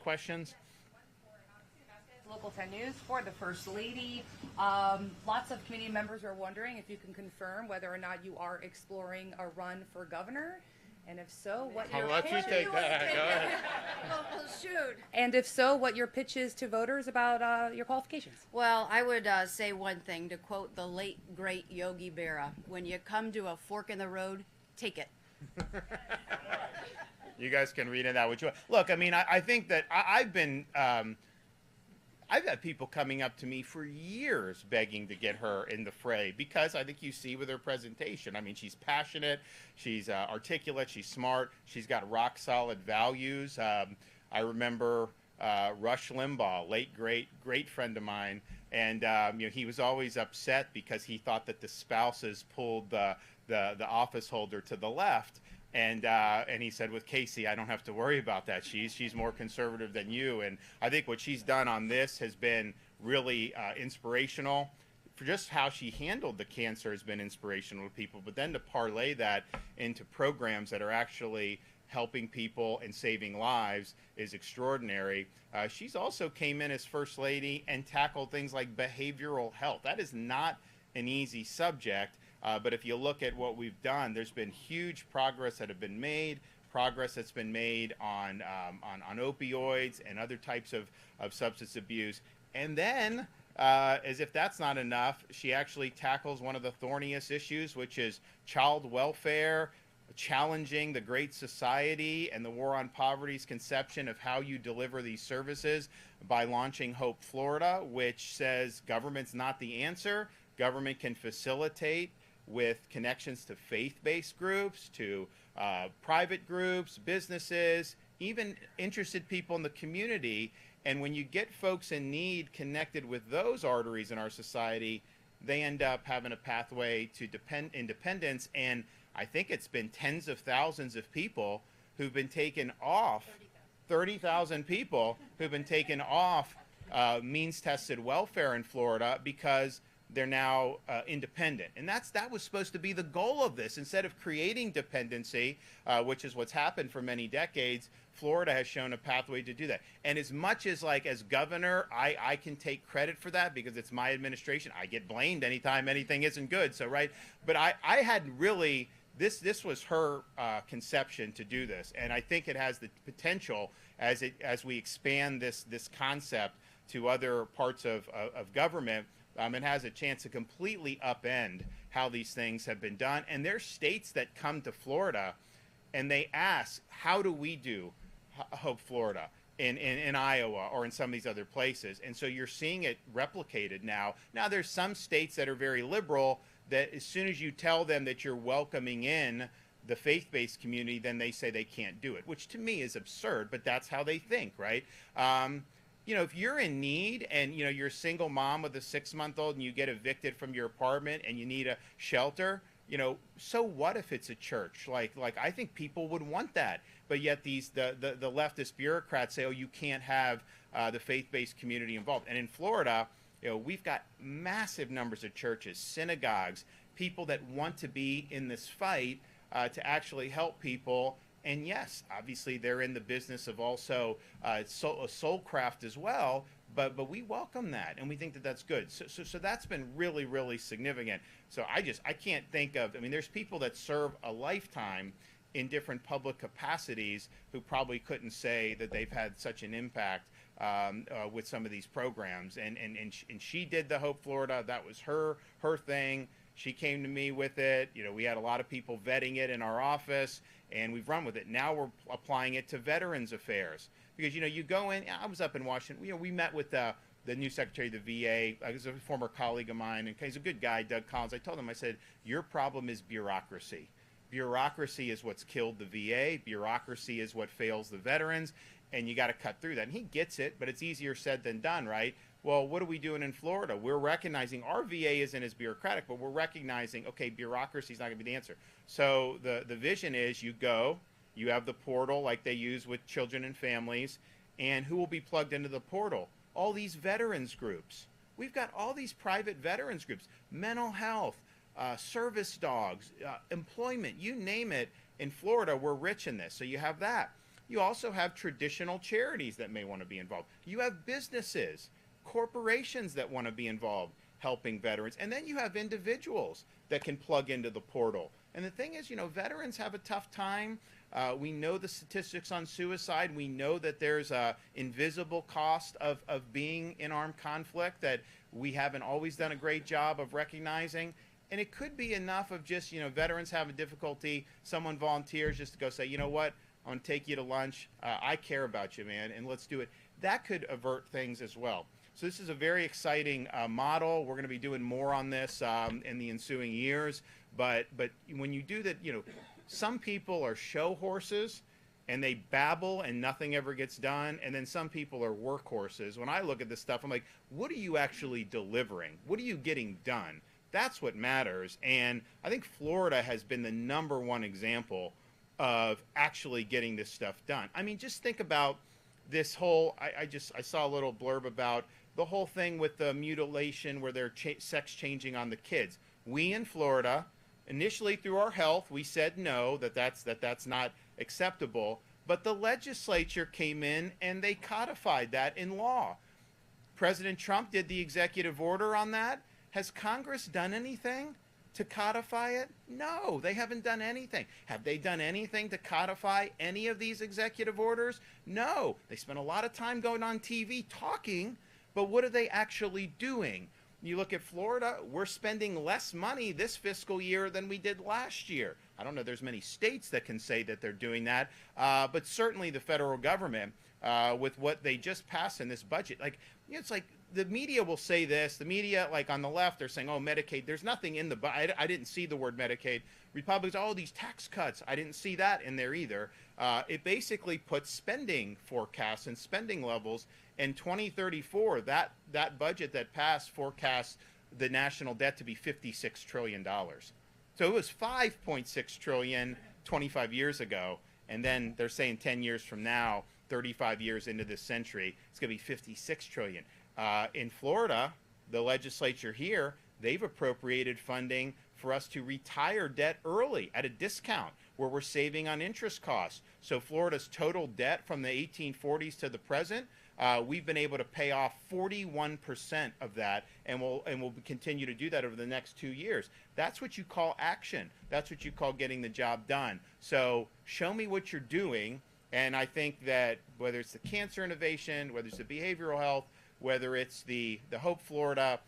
questions? Local 10 News for the First Lady. Lots of committee members are wondering if you can confirm whether or not you are exploring a run for governor. And if so, what your I'll let you take that. Go ahead. Oh, shoot. And if so, what your pitch is to voters about your qualifications. Well, I would say one thing, to quote the late, great Yogi Berra: when you come to a fork in the road, take it. You guys can read it that way. Look, I mean, I think that I've had people coming up to me for years begging to get her in the fray because I think you see with her presentation. I mean, she's passionate, she's articulate, she's smart, she's got rock solid values. I remember Rush Limbaugh, late great friend of mine, and he was always upset because he thought that the spouses pulled the office holder to the left. And he said, with Casey, I don't have to worry about that. She's more conservative than you. And I think what she's done on this has been really inspirational. For just how she handled the cancer has been inspirational to people. But then to parlay that into programs that are actually helping people and saving lives is extraordinary. She's also came in as First Lady and tackled things like behavioral health. That is not an easy subject. But if you look at what we've done, there's been huge progress that have been made, progress that's been made on opioids and other types of substance abuse. And then, as if that's not enough, she actually tackles one of the thorniest issues, which is child welfare, challenging the Great Society and the War on Poverty's conception of how you deliver these services by launching Hope Florida, which says government's not the answer. Government can facilitate with connections to faith-based groups, to private groups, businesses, even interested people in the community. And when you get folks in need connected with those arteries in our society, they end up having a pathway to independence. And I think it's been tens of thousands of people who've been taken off, 30,000 people who've been taken off means-tested welfare in Florida because they're now independent. And that was supposed to be the goal of this. Instead of creating dependency, which is what's happened for many decades, Florida has shown a pathway to do that. And as much as as governor, I can take credit for that because it's my administration. I get blamed anytime anything isn't good. So, right. But I had really, this was her conception to do this. And I think it has the potential as we expand this concept to other parts of government. It has a chance to completely upend how these things have been done. And there's states that come to Florida and they ask, how do we do Hope Florida in Iowa or in some of these other places? And so you're seeing it replicated now. Now there's some states that are very liberal that as soon as you tell them that you're welcoming in the faith-based community, then they say they can't do it, which to me is absurd, but that's how they think, right? If you're in need and, you're a single mom with a 6-month-old and you get evicted from your apartment and you need a shelter, so what if it's a church? Like I think people would want that. But yet the leftist bureaucrats say, oh, you can't have the faith-based community involved. And in Florida, we've got massive numbers of churches, synagogues, people that want to be in this fight to actually help people. And yes, obviously they're in the business of also soul craft as well, but we welcome that and we think that that's good. So that's been really, really significant. So I can't think of, there's people that serve a lifetime in different public capacities who probably couldn't say that they've had such an impact with some of these programs. And she did the Hope Florida. That was her thing. She came to me with it. We had a lot of people vetting it in our office, and we've run with it. Now we're applying it to Veterans Affairs because, you go in. I was up in Washington. We met with the new Secretary of the VA. He's a former colleague of mine, and he's a good guy, Doug Collins. I told him, I said, your problem is bureaucracy. Bureaucracy is what's killed the VA. Bureaucracy is what fails the veterans, and you got to cut through that. And he gets it, but it's easier said than done, right? Well, what are we doing in Florida? We're recognizing our VA isn't as bureaucratic, but we're recognizing, okay, bureaucracy is not going to be the answer. So the vision is you have the portal like they use with children and families, and who will be plugged into the portal? All these veterans groups. We've got all these private veterans groups, mental health, service dogs, employment, you name it. In Florida, we're rich in this. So you have that. You also have traditional charities that may want to be involved. You have businesses, corporations that want to be involved helping veterans. And then you have individuals that can plug into the portal. And the thing is, veterans have a tough time. We know the statistics on suicide. We know that there's a invisible cost of being in armed conflict that we haven't always done a great job of recognizing. And it could be enough of just, veterans having difficulty, someone volunteers just to go say, you know what, I want to take you to lunch. I care about you, man, and let's do it. That could avert things as well. So this is a very exciting model. We're going to be doing more on this in the ensuing years. But when you do that, some people are show horses and they babble and nothing ever gets done. And then some people are workhorses. When I look at this stuff, I'm like, what are you actually delivering? What are you getting done? That's what matters. And I think Florida has been the #1 example of actually getting this stuff done. I mean, just think about this whole, I saw a little blurb about the whole thing with the mutilation where they're sex changing on the kids. We in Florida, initially through our health, we said no, that's not acceptable. But the legislature came in and they codified that in law. President Trump did the executive order on that. Has Congress done anything to codify it? No, they haven't done anything. Have they done anything to codify any of these executive orders? No. They spent a lot of time going on TV talking, but what are they actually doing? You look at Florida, we're spending less money this fiscal year than we did last year. I don't know there's many states that can say that they're doing that, but certainly the federal government, with what they just passed in this budget, it's like the media will say this. The media, like on the left, they're saying, oh, Medicaid. There's nothing in the budget. I didn't see the word Medicaid. Republicans, oh, these tax cuts. I didn't see that in there either. It basically puts spending forecasts and spending levels. In 2034, that budget that passed forecasts the national debt to be $56 trillion. So it was $5.6 trillion 25 years ago. And then they're saying 10 years from now, 35 years into this century, it's going to be $56 trillion. In Florida, the legislature here, they've appropriated funding for us to retire debt early at a discount where we're saving on interest costs. So Florida's total debt from the 1840s to the present, we've been able to pay off 41% of that, and we'll continue to do that over the next 2 years. That's what you call action. That's what you call getting the job done. So show me what you're doing, and I think that whether it's the cancer innovation, whether it's the behavioral health, whether it's the Hope Florida,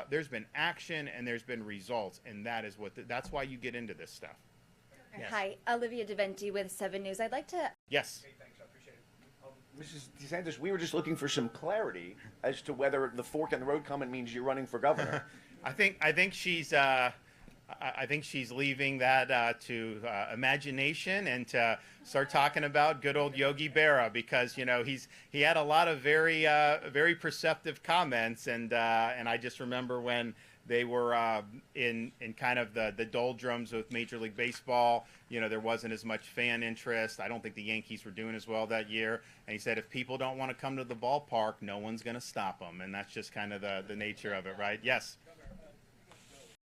there's been action and there's been results, and that's why you get into this stuff. Yes. Hi, Olivia DeVenti with 7 News. I'd like to... Yes. Hey, thanks, I appreciate it. Mrs. DeSantis, we were just looking for some clarity as to whether the fork in the road comment means you're running for governor. I think she's leaving that to imagination and to start talking about good old Yogi Berra, because he had a lot of very perceptive comments, and I just remember when they were in kind of the doldrums with Major League Baseball. There wasn't as much fan interest. I don't think the Yankees were doing as well that year. And he said, if people don't want to come to the ballpark, no one's going to stop them. And that's just kind of the nature of it, right? Yes.